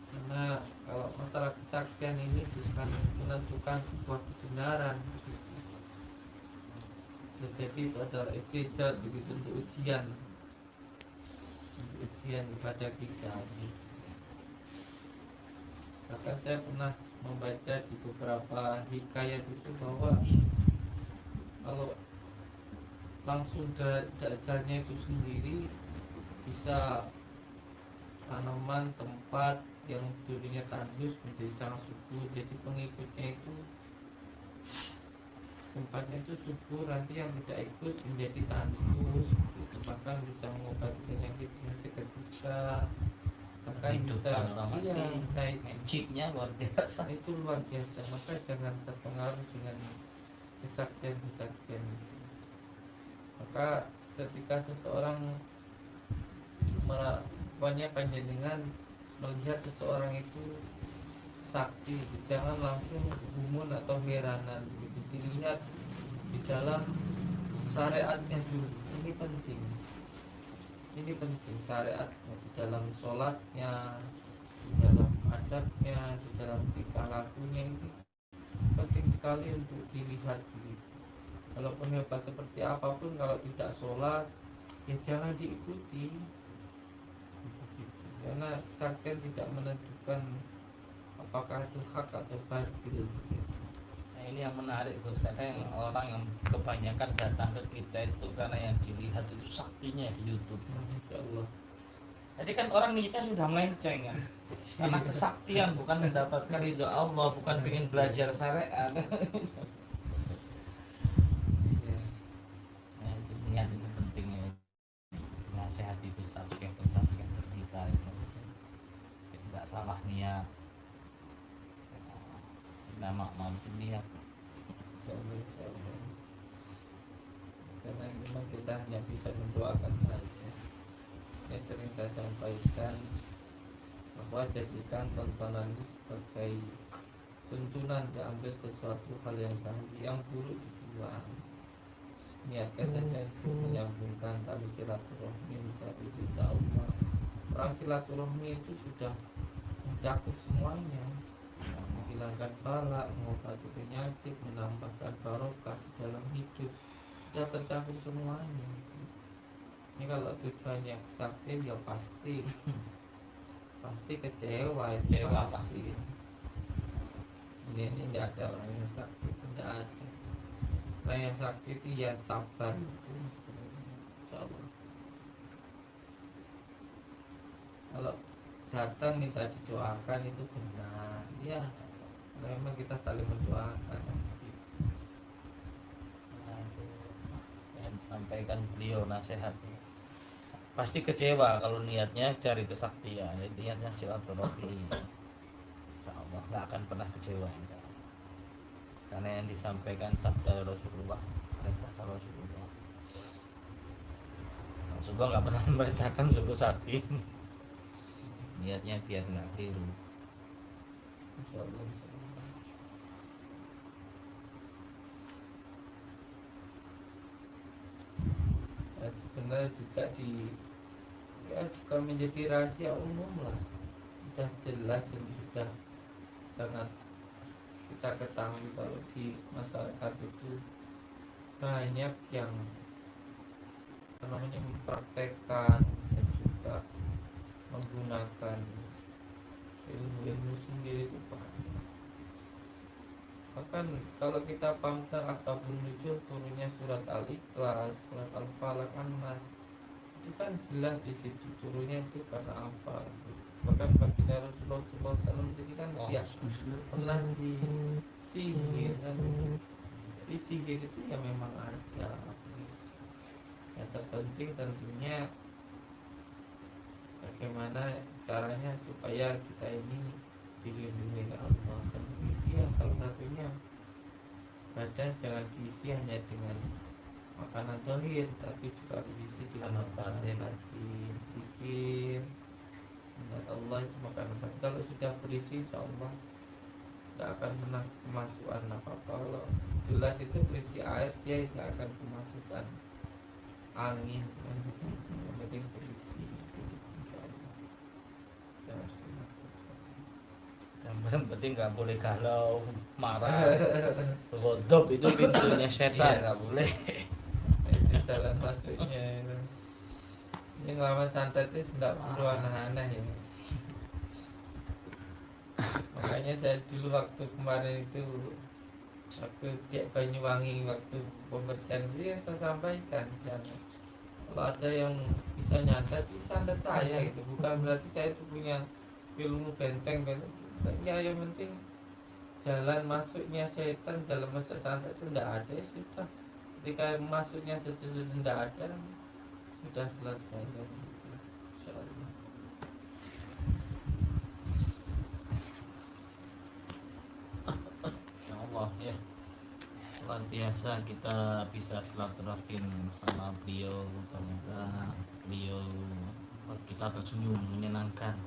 Karena kalau masalah kesaktian ini bukan menentukan sebuah kebenaran. Jadi itu adalah istijab begitu untuk ujian kepada kita. Bahkan saya pernah membaca di beberapa hikayat itu bahwa kalau langsung dajalnya itu sendiri bisa tanaman tempat yang dulunya tandus menjadi sangat subur, jadi pengikutnya itu tempatnya itu subur, nanti yang tidak ikut menjadi tandus gitu. Bahkan bisa mengobati penyakit yang seketika, bahkan bisa orang mati. naik Magicnya luar biasa. itu luar biasa. Maka jangan terpengaruh dengan kesaktian itu. Maka ketika seseorang banyak panjenengan melihat seseorang itu sakti, jangan langsung gumun atau heranan begitu, dilihat di dalam syariatnya dulu. Ini penting syariatnya, di dalam sholatnya, di dalam adabnya, di dalam tingkah lakunya, ini penting sekali untuk dilihat begitu. Walaupun hebat seperti apapun, kalau tidak sholat ya jangan diikuti begitu. Karena kesaktian tidak menentukan apakah itu hak atau batil begitu. Nah, ini yang menarik Gus, kadang orang yang kebanyakan datang ke kita itu karena yang dilihat itu saktinya di YouTube. Insya Allah. Jadi kan orang nikah sudah melenceng kan, karena kesaktian bukan mendapatkan ridho Allah, bukan ingin belajar syariat. Ya. Nah, itu niat itu pentingnya. Nasihat itu kesaktian kita itu tidak salah niat. Nama mampu niat. Insya Allah. Karena memang kita hanya bisa mendoakan saja. Yang sering saya sampaikan bahwa jadikan tontonan ini sebagai tuntunan, diambil sesuatu hal yang baik, yang buruk dibuang. Niatkan saja untuk menyambungkan tali silaturahmi mencari ridha Allah. Orang silaturahmi itu sudah mencakup semuanya, menghilangkan bala, mengobati penyakit, menambahkan barokah di dalam hidup, sudah tercakup semuanya. Ini kalau tujuannya kesaktian ya pasti kecewa pasti. Ini tidak ada orang yang sakti, tidak ada. Orang yang sakti itu yang sabar itu. Insya Allah. Kalau datang minta didoakan itu benar, ya. Memang kita saling mendoakan. Dan sampaikan beliau nasihatnya. Pasti kecewa kalau niatnya cari kesaktian, niatnya silaturahmi. Insya Allah nggak akan pernah kecewa. Karena yang disampaikan sabda Rasulullah, perintah Rasulullah. Rasulullah nggak pernah memerintahkan suku sakti. Niatnya biar nggak keliru. Insya Allah. Dan sebenarnya juga juga menjadi rahasia umum lah, sudah jelas dan sudah sangat kita ketahui kalau di masyarakat itu banyak yang namanya mempraktekkan dan juga menggunakan ilmu sendiri itu banyak. Bahkan kalau kita paham tentang asbabun nuzul, turunnya surat Al-Ikhlas, surat Al-Falaq, An-Nas, itu kan jelas di situ turunnya itu karena apa. Bahkan baginda Rasulullah SAW jadi kan ya pernah disihir kan. Tapi sihir itu ya memang ada. Yang terpenting tentunya bagaimana caranya supaya kita ini dilindungi oleh Allah. Dan itu ya salah satunya badan jangan diisi hanya dengan makanan zahir, tapi juga diisi dengan Batin. batin, zikir, ingat Allah itu makanan batin. Kalau sudah berisi, insya Allah tidak akan pernah kemasukan apa-apa. Kalau jelas itu berisi air, dia tidak akan kemasukan angin. Yang penting berisi, insya Allah. Jangan Yang penting nggak boleh galau, marah, godop itu pintunya setan, nggak boleh. itu jalan masuknya itu. Ini ngelawan santet itu tidak perlu aneh-aneh ya. Makanya saya dulu waktu kemarin itu, waktu di Banyuwangi, waktu pembersihan itu ya saya sampaikan di sana, kalau ada yang bisa nyantet, bisa santet saya gitu. Bukan berarti saya itu punya ilmu benteng-benteng. Ya yang penting jalan masuknya setan dalam masa santet itu tidak ada, ya sudah. Ketika masuknya sesuatu tidak ada, sudah selesai ya. Insya Allah. Ya Allah ya, luar biasa kita bisa silaturahim sama beliau, ternyata beliau buat kita tersenyum menyenangkan.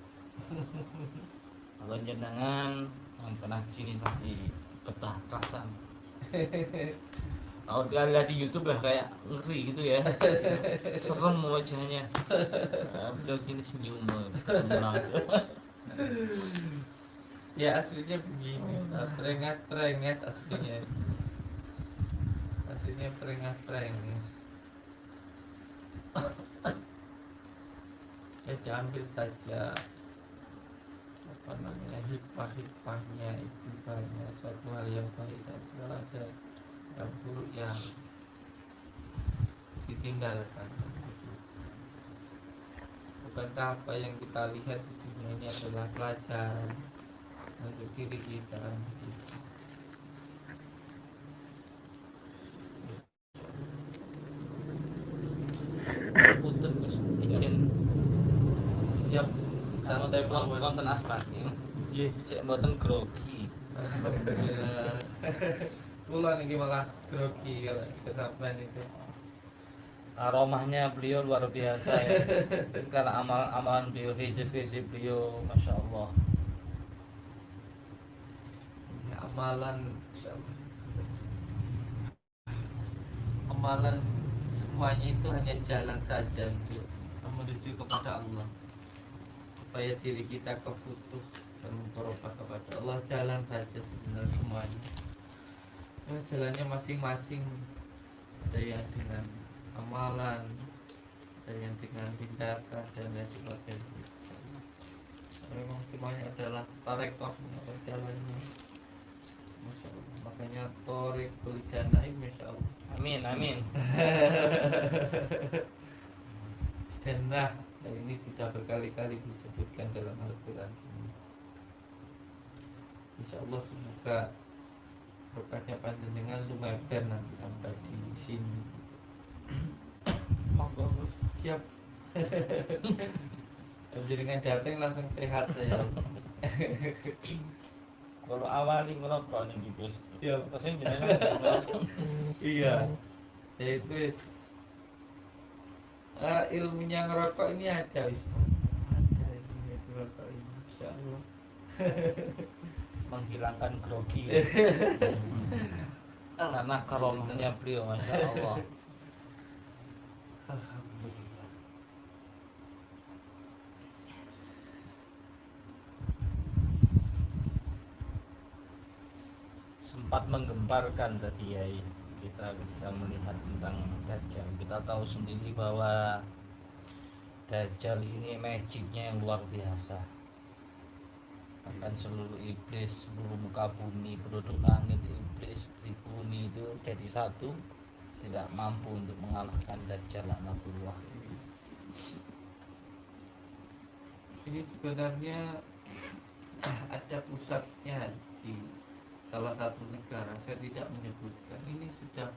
Kalau jenengan yang pernah sini pasti betah perasaan. Kalau dia lihat di YouTube ya kayak ngeri gitu ya, serem wajahnya. Beliau sini senyum menang. Ya aslinya begini, terengas aslinya. Aslinya terengas. Ya diambil saja apa namanya hikmahnya, itu banyak suatu hal yang baik saja. Kalau ada yang buruk yang ditinggalkan. Bukankah apa yang kita lihat di dunia ini adalah pelajaran untuk diri kita? Punten Gus, izin Siap, santai wonten aspat. Nggih. Cek mboten grogi. Alhamdulillah. Kula niki malah grogi kalau kesampean itu. Aromahnya beliau luar biasa ya. Karena amalan beliau, hizib beliau, masya Allah. Ya, amalan semuanya itu hanya jalan saja untuk menuju kepada Allah, supaya diri kita kefutuh dan memperubah kepada Allah. Jalan saja sebenarnya semuanya. Ya, jalannya masing-masing. Ada yang dengan amalan, ada yang dengan tindakan dan lain sebagainya. Memang semuanya adalah tarekohnya, jalannya. Masya Allah. Makanya Thariqul Jannah, Masya Allah. Amin, amin. Jannah, dan ini sudah berkali-kali disebutkan dalam Al-Quran. Insya Allah semoga berkatnya panjenengan lumayan nanti sampai di sini. Monggo Gus, siap. Panjenengan datang langsung sehat saya. Kalau awali ngerokok nih Gus. Ya, Pasti jenengan iya. Yaitu ilmunya ngerokok ini ada, ada ilmunya ngerokok ini, Insya Allah. menghilangkan grogi. Karena karomahnya beliau, masya Allah. Alhamdulillah. Sempat menggemparkan tadi ya, kita melihat tentang Dajjal. Kita tahu sendiri bahwa Dajjal ini magicnya yang luar biasa. Bahkan seluruh iblis, seluruh muka bumi, penduduk langit, iblis di bumi itu jadi satu, tidak mampu untuk mengalahkan Dajjal laknatullah. Ini sebenarnya ada pusatnya di salah satu negara, saya tidak menyebutkan, ini sudah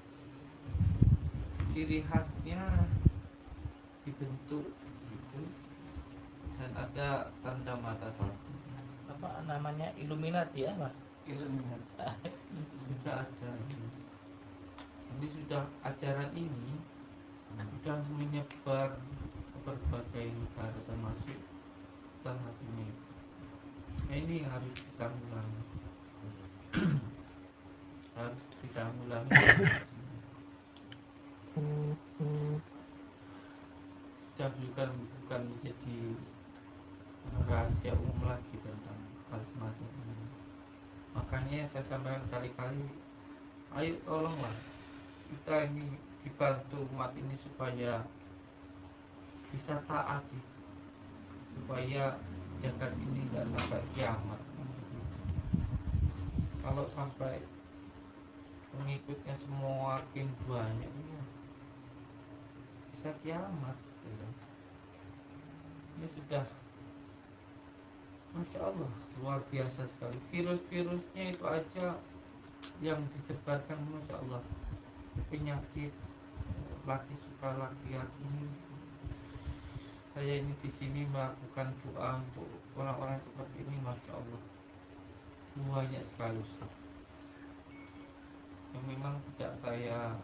ciri khasnya dibentuk gitu, dan ada tanda mata satu. Apa namanya, Illuminati apa? Illuminati sudah ada. Ini sudah ajaran ini sudah menyebar ke berbagai negara termasuk salah satunya. Nah, ini yang harus ditanggulangi. Harus ditanggulangi. Sudah bukan menjadi rahasia umum lagi tentang hal semacam ini. Makanya saya sampaikan kali-kali, ayo tolonglah kita ini dibantu umat ini supaya bisa taat gitu. Supaya jagat ini nggak sampai kiamat. Kalau sampai pengikutnya semua makin banyak, ya, bisa kiamat gitu. Ini sudah, Masya Allah, luar biasa sekali. Virus-virusnya itu aja yang disebarkan, Masya Allah, penyakit laki suka laki-laki ini. Saya ini di sini melakukan doa untuk orang-orang seperti ini, Masya Allah, banyak sekali Ustaz, yang memang tidak saya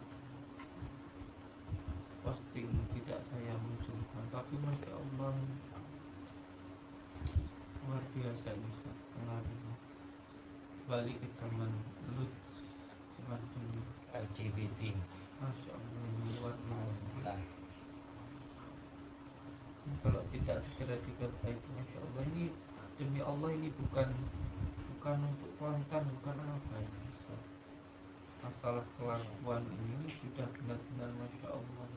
posting, tidak saya munculkan, tapi Masya Allah luar biasa ini Ustaz, pengaruhnya balik ke zaman Lut, zaman dulu, LGBT. Masya Allah luar biasa. Nah, Kalau tidak segera diperbaiki, Masya Allah, ini demi Allah, ini bukan untuk konten, bukan apa ini Ustaz. Masalah kelakuan ini sudah benar-benar Masya Allah.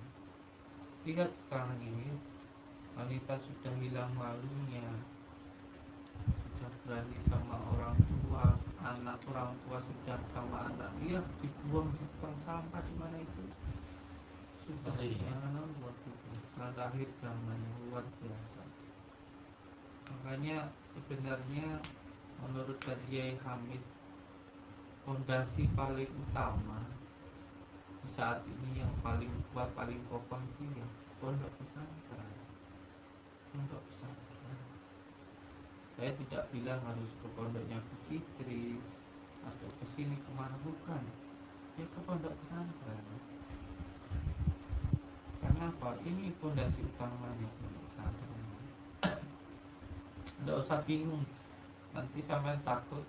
Lihat sekarang ini, wanita sudah hilang malunya, sudah berani sama orang tua, anak orang tua sudah sama anak, dia dibuang di tong sampah di mana itu. Sudah luar biasa, lahir zaman yang luar biasa. Makanya sebenarnya menurut Kiai Hamid, fondasi paling utama di saat ini yang paling kuat, paling kokoh itu ya pondok pesantren. Pondok pesantren. Saya tidak bilang harus ke pondoknya Bu Fitri atau ke sini kemana, bukan. Ya ke pondok pesantren. Karena apa? Ini fondasi utamanya pondok pesantren. Tidak usah bingung. Nanti sampai takut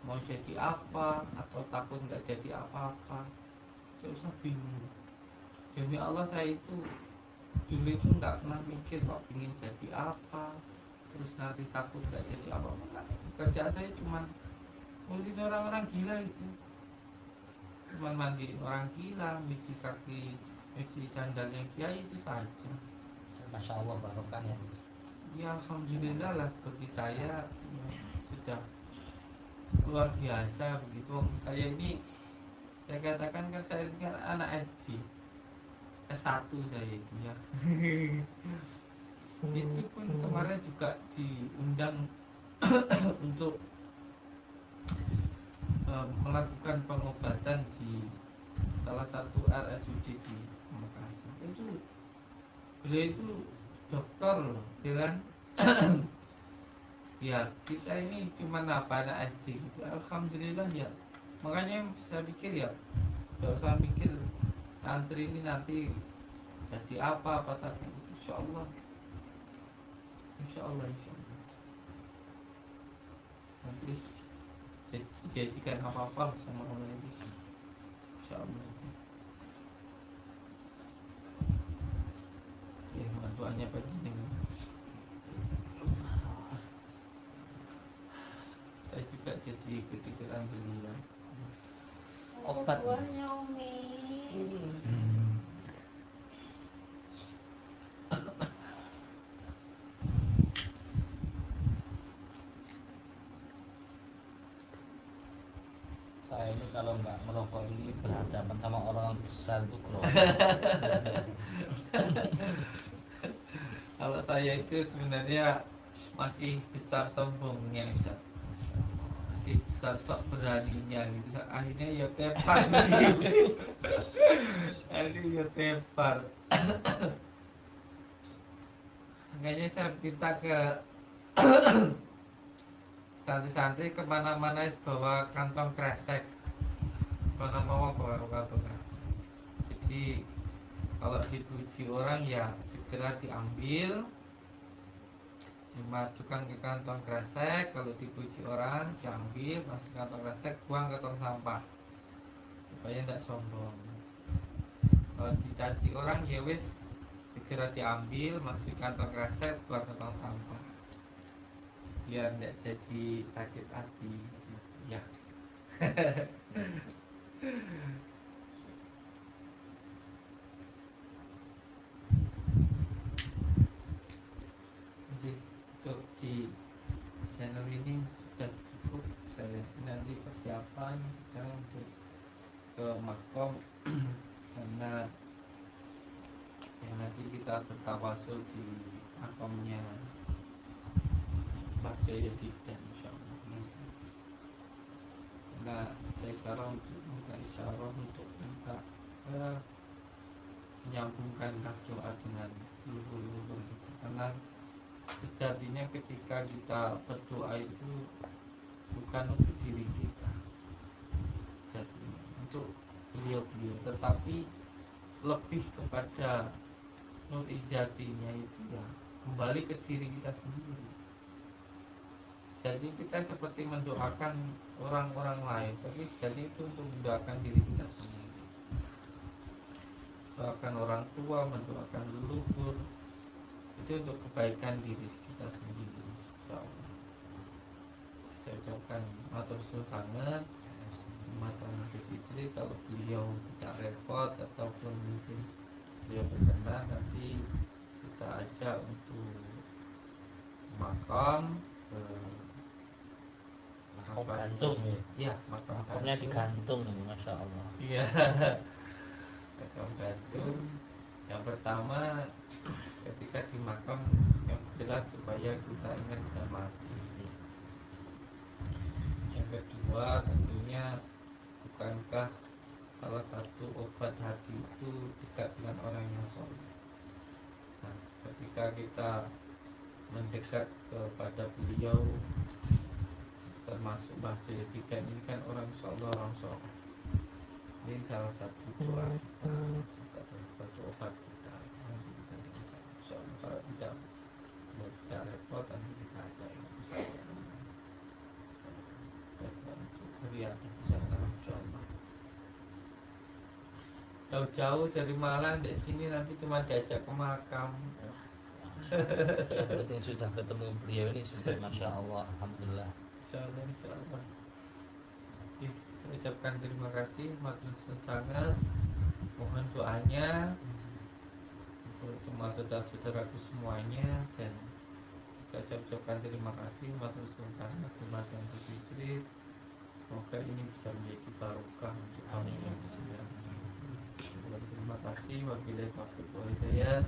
mau jadi apa atau takut nggak jadi apa-apa. Tidak usah bingung. Demi Allah, saya itu dulu itu nggak pernah mikir kok ingin jadi apa, terus nanti takut nggak jadi apa-apa. Kerjaan saya cuma ngurusin orang-orang gila itu, cuma mandiin orang gila, cuci kaki, cuci sandalnya kiai, itu saja. Masya Allah, barokah ya. Ya alhamdulillah lah, bagi saya ya, sudah luar biasa begitu. Saya ini, saya katakan kan saya ini kan anak SD S1 saya itu ya. Itu pun kemarin juga diundang untuk melakukan pengobatan di salah satu RSUD di Makassar. Itu beliau itu dokter loh, ya kan? Ya kita ini cuma apa, anak SD gitu. Alhamdulillah ya. Makanya saya pikir ya, gak usah mikir antri ini nanti jadi apa tapi insya Allah, insya Allah nanti jadikan apa-apa sama Allah ini, insya Allah. Ya doanya bagi dengan saya juga jadi ikut-ikutan beliau. Obat. Buahnya Umi. Saya ini kalau nggak merokok ini berhadapan sama orang besar itu kerohok. Kalau saya itu sebenarnya masih besar sombongnya Ustaz. Masih rasa sok beraninya gitu. Akhirnya ya tepar akhirnya ya tepar. Makanya saya minta ke santri-santri kemana-mana bawa kantong kresek, mana mau bawa kantong kresek. Jadi kalau dipuji orang ya segera diambil, dimasukkan ke kantong kresek. Kalau dipuji orang diambil, masuk ke kantong kresek, buang ke tong sampah supaya tidak sombong. Kalau dicaci orang ya wis segera diambil, masuk ke kantong kresek, buang ke tong sampah biar tidak jadi sakit hati gitu, ya. Jadi untuk di channel ini sudah cukup. Saya nanti persiapan sekarang untuk ke makom karena yang nanti kita bertawasul di makomnya Pak Jayadidan insyaallah. Nah, saya isyarah untuk minta isyarah untuk minta menyambungkan doa dengan leluhur kita. Karena sejatinya ketika kita berdoa itu bukan untuk diri kita, jadinya untuk beliau-beliau, tetapi lebih kepada nur izatinya itu ya kembali ke diri kita sendiri. Jadi kita seperti mendoakan orang-orang lain, tapi jadi itu untuk mendoakan diri kita sendiri. Doakan orang tua, mendoakan leluhur, itu untuk kebaikan diri kita sendiri. Insyaallah. Saya ucapkan matur suwun sangat Matur Gus Idris, kalau beliau tidak repot ataupun mungkin beliau berkenan, nanti kita ajak untuk makam ke Makam gantung ya. Iya, makam Makamnya gantung. digantung ini, masya Allah. Iya. Makam gantung. Yang pertama ketika di makam yang jelas supaya kita ingat dan mati. Yang kedua tentunya bukankah salah satu obat hati itu dekat dengan orang yang soleh. Nah, ketika kita mendekat kepada beliau, termasuk Mbah Jayadidan ini kan orang insyaallah orang soleh. Ini salah satu doa kita, salah satu obat kita. Nanti kita insyaallah kalau tidak repot nanti kita ajak untuk beriadah insyaallah. Jauh-jauh dari Malang di sini nanti cuma diajak ke makam. Yang penting sudah ketemu beliau ini sudah masya Allah, alhamdulillah. Insyaallah. Oke, saya ucapkan terima kasih matur sangat. Mohon doanya untuk semua saudara-saudaraku semuanya, dan saya ucapkan terima kasih matur sangat kepada Gus Idris. Semoga ini bisa menjadi barokah untuk kami yang sedang. Terima kasih. Wabillahi taufiq wal hidayah.